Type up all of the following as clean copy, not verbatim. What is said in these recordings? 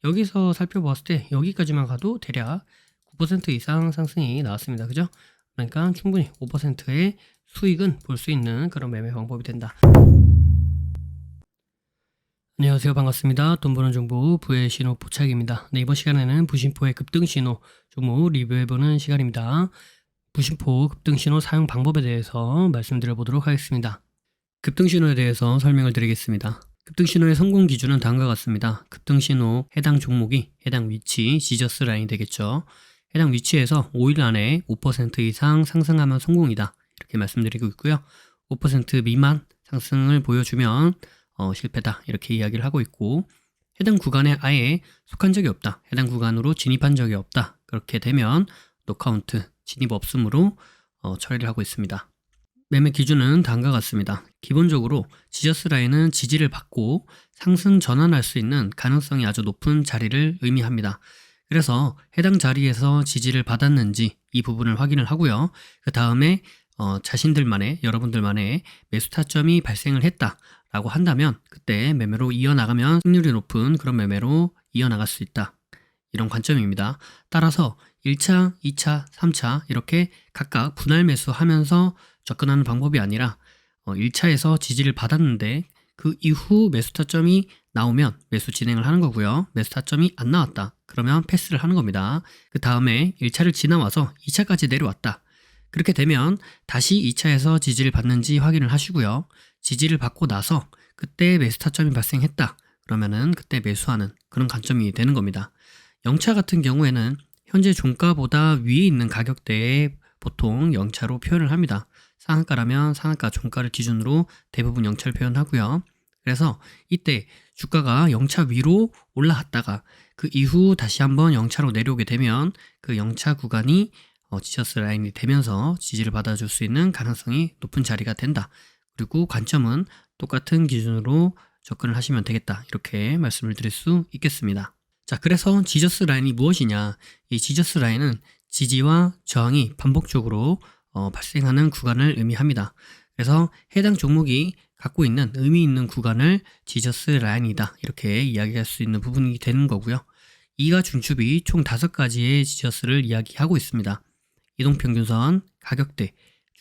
여기서 살펴보았을 때 여기까지만 가도 대략 9% 이상 상승이 나왔습니다. 그죠? 그러니까 충분히 5%의 수익은 볼 수 있는 그런 매매 방법이 된다. 안녕하세요. 반갑습니다. 돈 버는 정보 부의 신호 포착입니다. 네, 이번 시간에는 부심포의 급등 신호 종목 리뷰해보는 시간입니다. 부심포 급등 신호 사용 방법에 대해서 말씀드려 보도록 하겠습니다. 급등 신호에 대해서 설명을 드리겠습니다. 급등 신호의 성공 기준은 다음과 같습니다. 급등 신호 해당 종목이 해당 위치 지저스 라인이 되겠죠. 해당 위치에서 5일 안에 5% 이상 상승하면 성공이다. 이렇게 말씀드리고 있고요. 5% 미만 상승을 보여주면 실패다. 이렇게 이야기를 하고 있고, 해당 구간에 아예 속한 적이 없다. 해당 구간으로 진입한 적이 없다. 그렇게 되면 노카운트 진입 없음으로 처리를 하고 있습니다. 매매 기준은 다음과 같습니다. 기본적으로 지저스 라인은 지지를 받고 상승 전환할 수 있는 가능성이 아주 높은 자리를 의미합니다. 그래서 해당 자리에서 지지를 받았는지 이 부분을 확인을 하고요. 그 다음에 자신들만의, 여러분들만의 매수 타점이 발생을 했다라고 한다면 그때 매매로 이어나가면 승률이 높은 그런 매매로 이어나갈 수 있다. 이런 관점입니다. 따라서 1차, 2차, 3차 이렇게 각각 분할 매수하면서 접근하는 방법이 아니라 1차에서 지지를 받았는데 그 이후 매수 타점이 나오면 매수 진행을 하는 거고요. 매수 타점이 안 나왔다. 그러면 패스를 하는 겁니다. 그 다음에 1차를 지나와서 2차까지 내려왔다. 그렇게 되면 다시 2차에서 지지를 받는지 확인을 하시고요. 지지를 받고 나서 그때 매수 타점이 발생했다. 그러면은 그때 매수하는 그런 관점이 되는 겁니다. 0차 같은 경우에는 현재 종가보다 위에 있는 가격대에 보통 0차로 표현을 합니다. 상한가라면 상한가 종가를 기준으로 대부분 0차를 표현하고요. 그래서 이때 주가가 0차 위로 올라갔다가 그 이후 다시 한번 0차로 내려오게 되면 그 0차 구간이 지저스 라인이 되면서 지지를 받아줄 수 있는 가능성이 높은 자리가 된다. 그리고 관점은 똑같은 기준으로 접근을 하시면 되겠다. 이렇게 말씀을 드릴 수 있겠습니다. 자, 그래서 지저스 라인이 무엇이냐? 이 지저스 라인은 지지와 저항이 반복적으로 발생하는 구간을 의미합니다. 그래서 해당 종목이 갖고 있는 의미 있는 구간을 지저스 라인이다. 이렇게 이야기할 수 있는 부분이 되는 거고요. 이가 중축이 총 5가지의 지저스를 이야기하고 있습니다. 이동평균선, 가격대,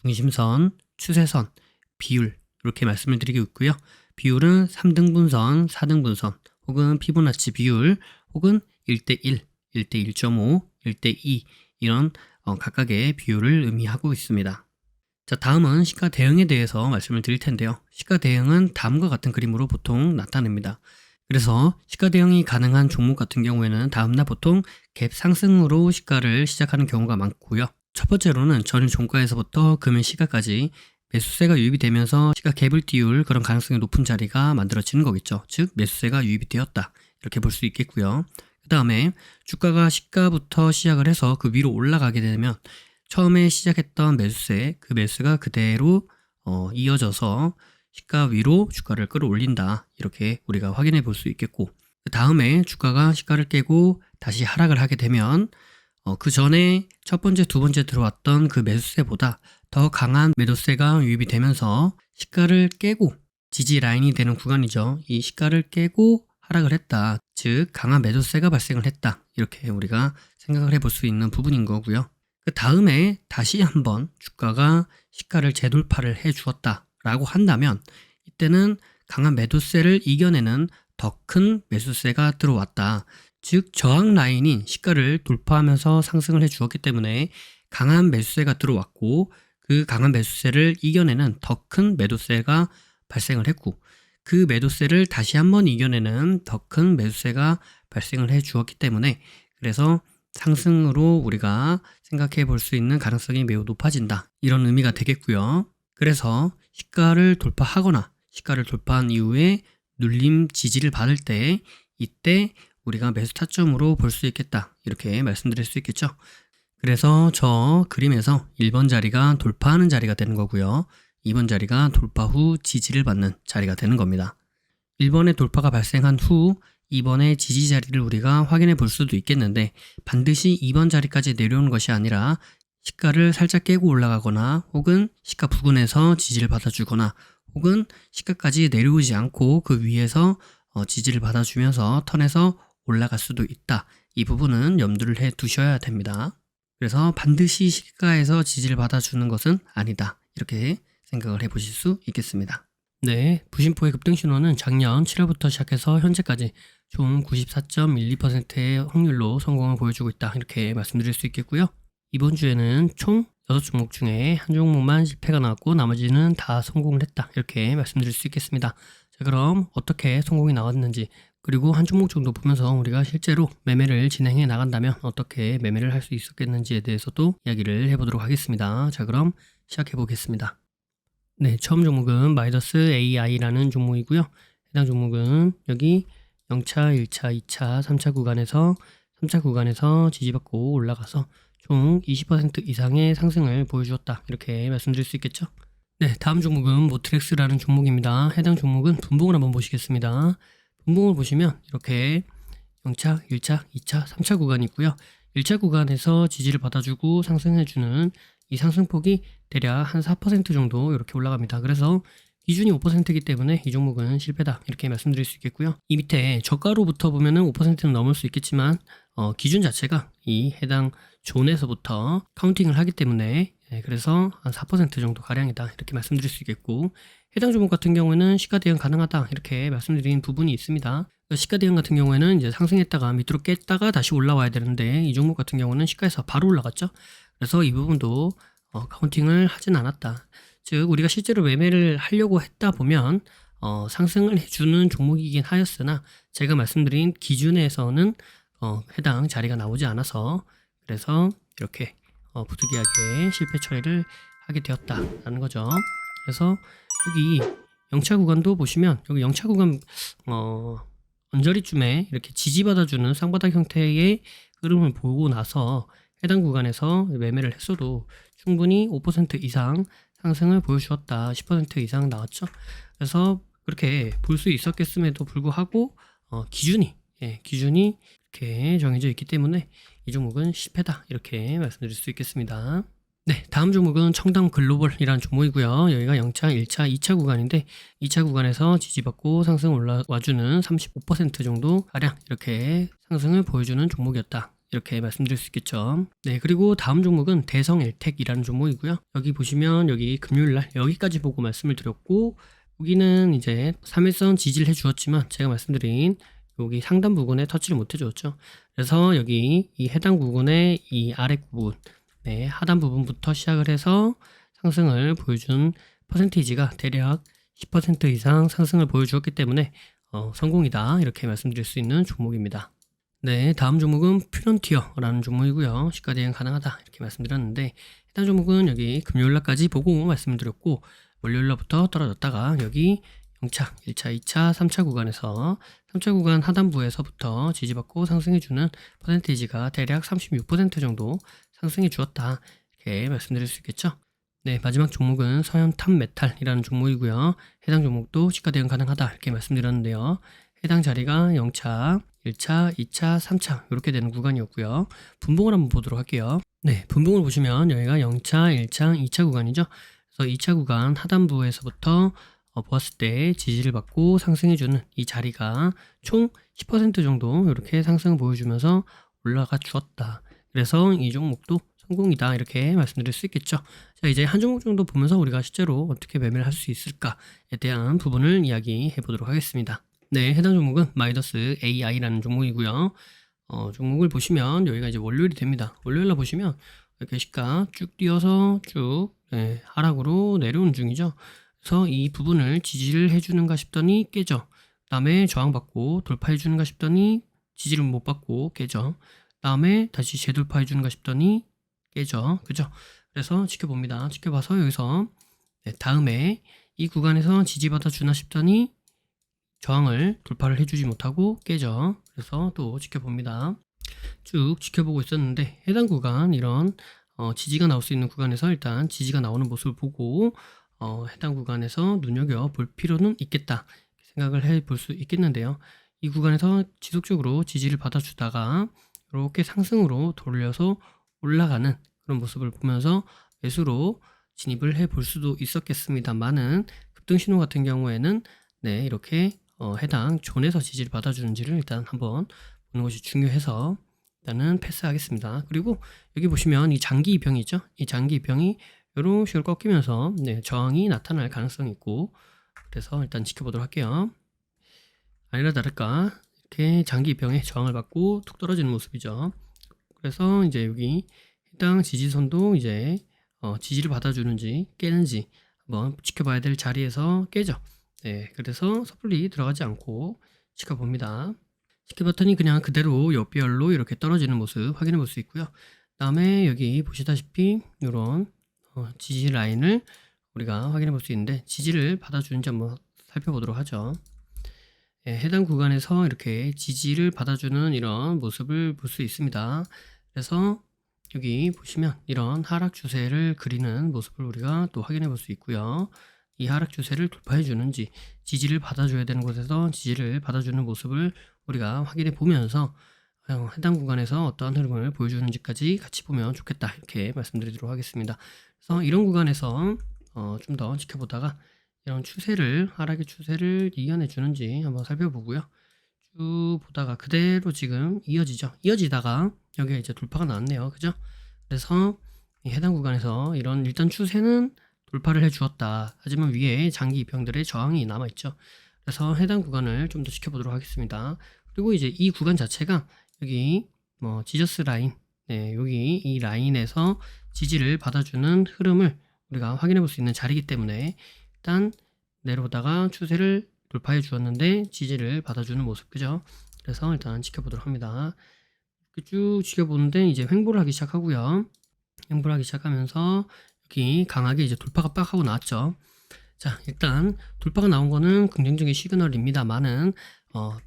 중심선, 추세선, 비율 이렇게 말씀을 드리고 있고요. 비율은 3등분선, 4등분선 혹은 피보나치 비율 혹은 1대1, 1대1.5, 1대2 이런 각각의 비율을 의미하고 있습니다. 자, 다음은 시가 대응에 대해서 말씀을 드릴 텐데요. 시가 대응은 다음과 같은 그림으로 보통 나타냅니다. 그래서 시가 대응이 가능한 종목 같은 경우에는 다음날 보통 갭 상승으로 시가를 시작하는 경우가 많고요. 첫 번째로는 전일 종가에서부터 금일 시가까지 매수세가 유입이 되면서 시가 갭을 띄울 그런 가능성이 높은 자리가 만들어지는 거겠죠. 즉 매수세가 유입이 되었다. 이렇게 볼 수 있겠고요. 그 다음에 주가가 시가부터 시작을 해서 그 위로 올라가게 되면 처음에 시작했던 매수세, 그 매수가 그대로 이어져서 시가 위로 주가를 끌어올린다. 이렇게 우리가 확인해 볼 수 있겠고, 그 다음에 주가가 시가를 깨고 다시 하락을 하게 되면 그 전에 첫 번째, 두 번째 들어왔던 그 매수세보다 더 강한 매도세가 유입이 되면서 시가를 깨고 지지 라인이 되는 구간이죠. 이 시가를 깨고 하락을 했다. 즉 강한 매도세가 발생을 했다. 이렇게 우리가 생각을 해볼 수 있는 부분인 거고요. 그 다음에 다시 한번 주가가 시가를 재돌파를 해 주었다 라고 한다면 이때는 강한 매도세를 이겨내는 더 큰 매수세가 들어왔다. 즉 저항 라인인 시가를 돌파하면서 상승을 해 주었기 때문에 강한 매수세가 들어왔고 그 강한 매수세를 이겨내는 더 큰 매도세가 발생을 했고 그 매도세를 다시 한번 이겨내는 더 큰 매수세가 발생을 해 주었기 때문에 그래서 상승으로 우리가 생각해 볼 수 있는 가능성이 매우 높아진다. 이런 의미가 되겠고요. 그래서 시가를 돌파하거나 시가를 돌파한 이후에 눌림 지지를 받을 때 이때 우리가 매수 타점으로 볼 수 있겠다. 이렇게 말씀드릴 수 있겠죠. 그래서 저 그림에서 1번 자리가 돌파하는 자리가 되는 거고요. 2번 자리가 돌파 후 지지를 받는 자리가 되는 겁니다. 1번의 돌파가 발생한 후 2번의 지지 자리를 우리가 확인해 볼 수도 있겠는데 반드시 2번 자리까지 내려오는 것이 아니라 시가를 살짝 깨고 올라가거나 혹은 시가 부근에서 지지를 받아주거나 혹은 시가까지 내려오지 않고 그 위에서 지지를 받아주면서 턴에서 올라갈 수도 있다. 이 부분은 염두를 해 두셔야 됩니다. 그래서 반드시 시가에서 지지를 받아주는 것은 아니다. 이렇게 생각을 해보실 수 있겠습니다. 네, 부심포의 급등 신호는 작년 7월부터 시작해서 현재까지 총 94.12%의 확률로 성공을 보여주고 있다. 이렇게 말씀드릴 수 있겠고요. 이번 주에는 총 6종목 중에 한 종목만 실패가 나왔고 나머지는 다 성공을 했다. 이렇게 말씀드릴 수 있겠습니다. 자, 그럼 어떻게 성공이 나왔는지, 그리고 한 종목 정도 보면서 우리가 실제로 매매를 진행해 나간다면 어떻게 매매를 할 수 있었겠는지에 대해서도 이야기를 해보도록 하겠습니다. 자, 그럼 시작해 보겠습니다. 네, 처음 종목은 마이더스 AI라는 종목이고요. 해당 종목은 여기 0차, 1차, 2차, 3차 구간에서 3차 구간에서 지지받고 올라가서 총 20% 이상의 상승을 보여주었다. 이렇게 말씀드릴 수 있겠죠. 네, 다음 종목은 모트렉스라는 종목입니다. 해당 종목은 분봉을 한번 보시겠습니다. 분봉을 보시면 이렇게 0차, 1차, 2차, 3차 구간이 있고요. 1차 구간에서 지지를 받아주고 상승해주는 이 상승폭이 대략 한 4% 정도 이렇게 올라갑니다. 그래서 기준이 5%이기 때문에 이 종목은 실패다. 이렇게 말씀드릴 수 있겠고요. 이 밑에 저가로부터 보면은 5%는 넘을 수 있겠지만 기준 자체가 이 해당 존에서부터 카운팅을 하기 때문에 그래서 한 4% 정도 가량이다. 이렇게 말씀드릴 수 있겠고, 해당 종목 같은 경우에는 시가 대응 가능하다. 이렇게 말씀드린 부분이 있습니다. 시가 대응 같은 경우에는 이제 상승했다가 밑으로 깼다가 다시 올라와야 되는데 이 종목 같은 경우는 시가에서 바로 올라갔죠. 그래서 이 부분도 카운팅을 하진 않았다. 즉 우리가 실제로 매매를 하려고 했다 보면 상승을 해주는 종목이긴 하였으나 제가 말씀드린 기준에서는 해당 자리가 나오지 않아서 그래서 이렇게 부득이하게 실패 처리를 하게 되었다라는 거죠. 그래서 여기 0차 구간도 보시면 여기 0차 구간 언저리쯤에 이렇게 지지받아주는 쌍바닥 형태의 흐름을 보고 나서 해당 구간에서 매매를 했어도 충분히 5% 이상 상승을 보여주었다. 10% 이상 나왔죠. 그래서 그렇게 볼 수 있었겠음에도 불구하고 기준이 이렇게 정해져 있기 때문에 이 종목은 실패다. 이렇게 말씀드릴 수 있겠습니다. 네, 다음 종목은 청담 글로벌이라는 종목이고요. 여기가 0차, 1차, 2차 구간인데 2차 구간에서 지지받고 상승 올라와주는 35% 정도 가량 이렇게 상승을 보여주는 종목이었다. 이렇게 말씀드릴 수 있겠죠. 네, 그리고 다음 종목은 대성엘텍이라는 종목이고요. 여기 보시면 여기 금요일날 여기까지 보고 말씀을 드렸고, 여기는 이제 3일선 지지를 해주었지만 제가 말씀드린 여기 상단 부분에 터치를 못 해주었죠. 그래서 여기 이 해당 부분의 이 아래 부분, 네, 하단 부분부터 시작을 해서 상승을 보여준 퍼센테이지가 대략 10% 이상 상승을 보여주었기 때문에 성공이다. 이렇게 말씀드릴 수 있는 종목입니다. 네, 다음 종목은 퓨런티어라는 종목이고요. 시가 대응 가능하다. 이렇게 말씀드렸는데 해당 종목은 여기 금요일날까지 보고 말씀드렸고 월요일날부터 떨어졌다가 여기 0차, 1차, 2차, 3차 구간에서 3차 구간 하단부에서부터 지지받고 상승해주는 퍼센테이지가 대략 36% 정도 상승해 주었다. 이렇게 말씀드릴 수 있겠죠. 네, 마지막 종목은 서현탑메탈이라는 종목이고요. 해당 종목도 시가 대응 가능하다. 이렇게 말씀드렸는데요. 해당 자리가 0차, 1차, 2차, 3차 이렇게 되는 구간이었고요. 분봉을 한번 보도록 할게요. 네, 분봉을 보시면 여기가 0차, 1차, 2차 구간이죠. 그래서 2차 구간 하단부에서부터 보았을 때 지지를 받고 상승해주는 이 자리가 총 10% 정도 이렇게 상승을 보여주면서 올라가 주었다. 그래서 이 종목도 성공이다. 이렇게 말씀드릴 수 있겠죠. 자, 이제 한 종목 정도 보면서 우리가 실제로 어떻게 매매를 할 수 있을까에 대한 부분을 이야기해 보도록 하겠습니다. 네, 해당 종목은 마이더스 AI라는 종목이고요. 종목을 보시면 여기가 이제 월요일이 됩니다. 월요일날 보시면 이렇게 시가 쭉 뛰어서 쭉 하락으로 내려오는 중이죠. 그래서 이 부분을 지지를 해주는가 싶더니 깨져. 다음에 저항받고 돌파해주는가 싶더니 지지를 못 받고 깨져. 다음에 다시 재돌파해주는가 싶더니 깨져. 그죠? 그래서 지켜봅니다. 지켜봐서 여기서 다음에 이 구간에서 지지받아 주나 싶더니 저항을 돌파를 해주지 못하고 깨져. 그래서 또 지켜봅니다. 쭉 지켜보고 있었는데 해당 구간 이런 지지가 나올 수 있는 구간에서 일단 지지가 나오는 모습을 보고 해당 구간에서 눈여겨볼 필요는 있겠다 생각을 해볼 수 있겠는데요. 이 구간에서 지속적으로 지지를 받아주다가 이렇게 상승으로 돌려서 올라가는 그런 모습을 보면서 매수로 진입을 해볼 수도 있었겠습니다만은 급등신호 같은 경우에는 네, 이렇게 해당 존에서 지지를 받아주는지를 일단 한번 보는 것이 중요해서 일단은 패스하겠습니다. 그리고 여기 보시면 이 장기 이평이 있죠? 이 장기 이평이 이런 식으로 꺾이면서 저항이 나타날 가능성이 있고, 그래서 일단 지켜보도록 할게요. 아니라 다를까 이렇게 장기 이평에 저항을 받고 툭 떨어지는 모습이죠. 그래서 이제 여기 해당 지지선도 이제 지지를 받아주는지 깨는지 한번 지켜봐야 될 자리에서 깨죠. 그래서 섣불리 들어가지 않고 지켜봅니다. 지켜봤더니 그냥 그대로 옆별로 이렇게 떨어지는 모습 확인해 볼 수 있고요. 다음에 여기 보시다시피 이런 지지 라인을 우리가 확인해 볼 수 있는데, 지지를 받아주는지 한번 살펴보도록 하죠. 해당 구간에서 이렇게 지지를 받아주는 이런 모습을 볼 수 있습니다. 그래서 여기 보시면 이런 하락 추세를 그리는 모습을 우리가 또 확인해 볼 수 있고요. 이 하락 추세를 돌파해 주는지, 지지를 받아줘야 되는 곳에서 지지를 받아주는 모습을 우리가 확인해 보면서 해당 구간에서 어떠한 흐름을 보여주는지까지 같이 보면 좋겠다, 이렇게 말씀드리도록 하겠습니다. 그래서 이런 구간에서 좀 더 지켜보다가 이런 추세를, 하락의 추세를 이겨내 주는지 한번 살펴보고요. 쭉 보다가 그대로 지금 이어지죠. 이어지다가 여기에 이제 돌파가 나왔네요. 그죠? 그래서 해당 구간에서 이런 일단 추세는 돌파를 해 주었다. 하지만 위에 장기 이평들의 저항이 남아있죠. 그래서 해당 구간을 좀 더 지켜보도록 하겠습니다. 그리고 이제 이 구간 자체가 여기 지저스 라인, 여기 이 라인에서 지지를 받아주는 흐름을 우리가 확인해 볼 수 있는 자리이기 때문에 일단 내려오다가 추세를 돌파해 주었는데 지지를 받아주는 모습, 그죠? 그래서 일단 지켜보도록 합니다. 쭉 지켜보는데 이제 횡보를 하기 시작하고요. 횡보를 하기 시작하면서 여기 강하게 이제 돌파가 빡 하고 나왔죠. 자, 일단 돌파가 나온 거는 긍정적인 시그널입니다만은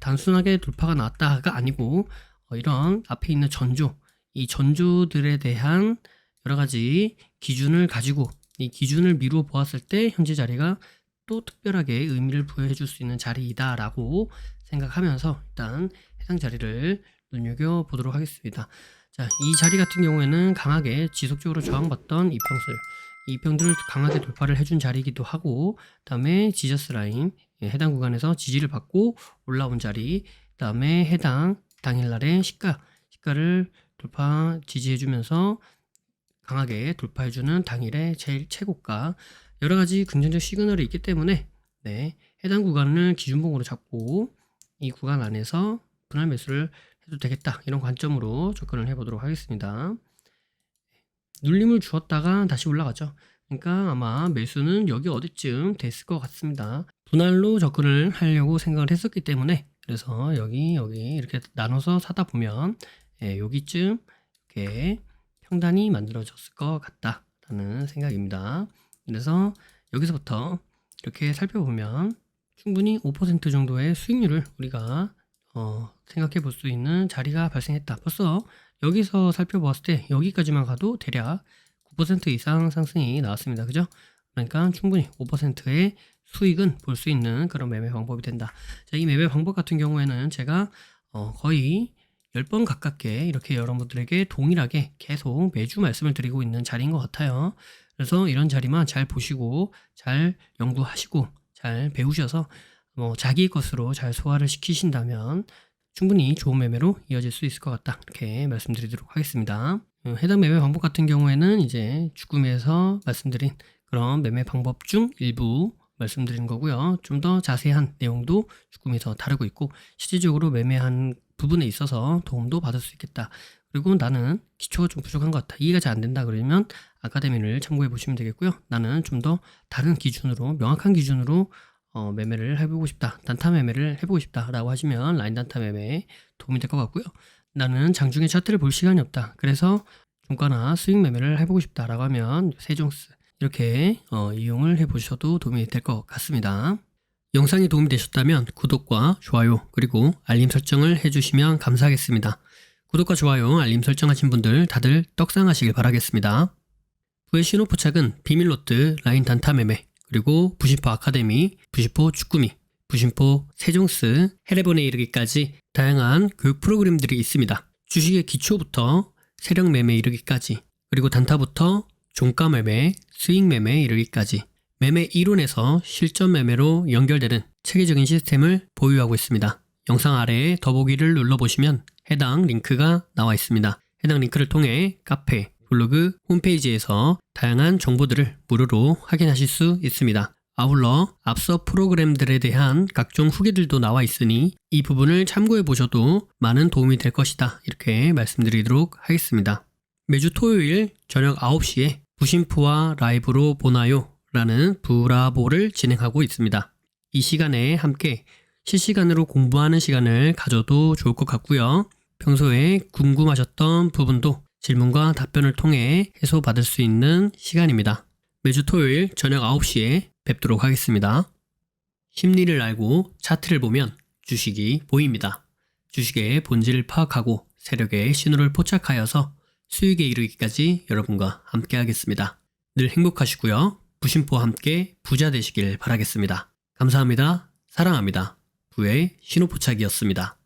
단순하게 돌파가 나왔다가 아니고 이런 앞에 있는 전조, 이 전조들에 대한 여러 가지 기준을 가지고 이 기준을 미루어 보았을 때 현재 자리가 또 특별하게 의미를 부여해 줄 수 있는 자리이다 라고 생각하면서 일단 해당 자리를 눈여겨보도록 하겠습니다. 자, 이 자리 같은 경우에는 강하게 지속적으로 저항받던 이평들, 이 이평들을 강하게 돌파를 해준 자리이기도 하고, 다음에 지저스 라인, 해당 구간에서 지지를 받고 올라온 자리, 다음에 해당 당일날의 시가를 돌파 지지해주면서 강하게 돌파해주는 당일의 제일 최고가, 여러 가지 긍정적 시그널이 있기 때문에 해당 구간을 기준봉으로 잡고 이 구간 안에서 분할 매수를 해도 되겠다, 이런 관점으로 접근을 해보도록 하겠습니다. 눌림을 주었다가 다시 올라가죠. 그러니까 아마 매수는 여기 어디쯤 됐을 것 같습니다. 분할로 접근을 하려고 생각을 했었기 때문에, 그래서 여기 이렇게 나눠서 사다 보면 여기쯤 이렇게 평단이 만들어졌을 것 같다라는 생각입니다. 그래서 여기서부터 이렇게 살펴보면 충분히 5% 정도의 수익률을 우리가 생각해 볼 수 있는 자리가 발생했다. 벌써 여기서 살펴보았을 때 여기까지만 가도 대략 9% 이상 상승이 나왔습니다. 그죠? 그러니까 충분히 5%의 수익은 볼 수 있는 그런 매매 방법이 된다. 자, 이 매매 방법 같은 경우에는 제가 거의 10번 가깝게 이렇게 여러분들에게 동일하게 계속 매주 말씀을 드리고 있는 자리인 것 같아요. 그래서 이런 자리만 잘 보시고 잘 연구하시고 잘 배우셔서 자기 것으로 잘 소화를 시키신다면 충분히 좋은 매매로 이어질 수 있을 것 같다, 이렇게 말씀드리도록 하겠습니다. 해당 매매 방법 같은 경우에는 이제 주구미에서 말씀드린 그런 매매 방법 중 일부 말씀드린 거고요. 좀 더 자세한 내용도 주구미에서 다루고 있고, 실질적으로 매매한 부분에 있어서 도움도 받을 수 있겠다. 그리고 나는 기초가 좀 부족한 것 같다, 이해가 잘 안 된다 그러면 아카데미를 참고해 보시면 되겠고요. 나는 좀 더 다른 기준으로, 명확한 기준으로 매매를 해보고 싶다, 단타 매매를 해보고 싶다 라고 하시면 라인 단타 매매에 도움이 될 것 같고요. 나는 장중에 차트를 볼 시간이 없다, 그래서 종가나 수익 매매를 해보고 싶다 라고 하면 세종스 이렇게 이용을 해보셔도 도움이 될 것 같습니다. 영상이 도움이 되셨다면 구독과 좋아요 그리고 알림 설정을 해주시면 감사하겠습니다. 구독과 좋아요, 알림 설정하신 분들 다들 떡상하시길 바라겠습니다. 부의 신호 포착은 비밀로트, 라인 단타 매매, 그리고 부심포 아카데미, 부심포 주꾸미, 부심포 세종스, 해례본에 이르기까지 다양한 교육 프로그램들이 있습니다. 주식의 기초부터 세력 매매 이르기까지, 그리고 단타부터 종가 매매, 수익 매매 이르기까지 매매 이론에서 실전 매매로 연결되는 체계적인 시스템을 보유하고 있습니다. 영상 아래에 더보기를 눌러보시면 해당 링크가 나와 있습니다. 해당 링크를 통해 카페, 블로그, 홈페이지에서 다양한 정보들을 무료로 확인하실 수 있습니다. 아울러 앞서 프로그램들에 대한 각종 후기들도 나와 있으니 이 부분을 참고해 보셔도 많은 도움이 될 것이다. 이렇게 말씀드리도록 하겠습니다. 매주 토요일 저녁 9시에 부심포와 라이브로 보나요? 라는 브라보를 진행하고 있습니다. 이 시간에 함께 실시간으로 공부하는 시간을 가져도 좋을 것 같고요. 평소에 궁금하셨던 부분도 질문과 답변을 통해 해소받을 수 있는 시간입니다. 매주 토요일 저녁 9시에 뵙도록 하겠습니다. 심리를 알고 차트를 보면 주식이 보입니다. 주식의 본질을 파악하고 세력의 신호를 포착하여서 수익에 이르기까지 여러분과 함께 하겠습니다. 늘 행복하시고요. 부심포와 함께 부자 되시길 바라겠습니다. 감사합니다. 사랑합니다. 부의 신호포착이었습니다.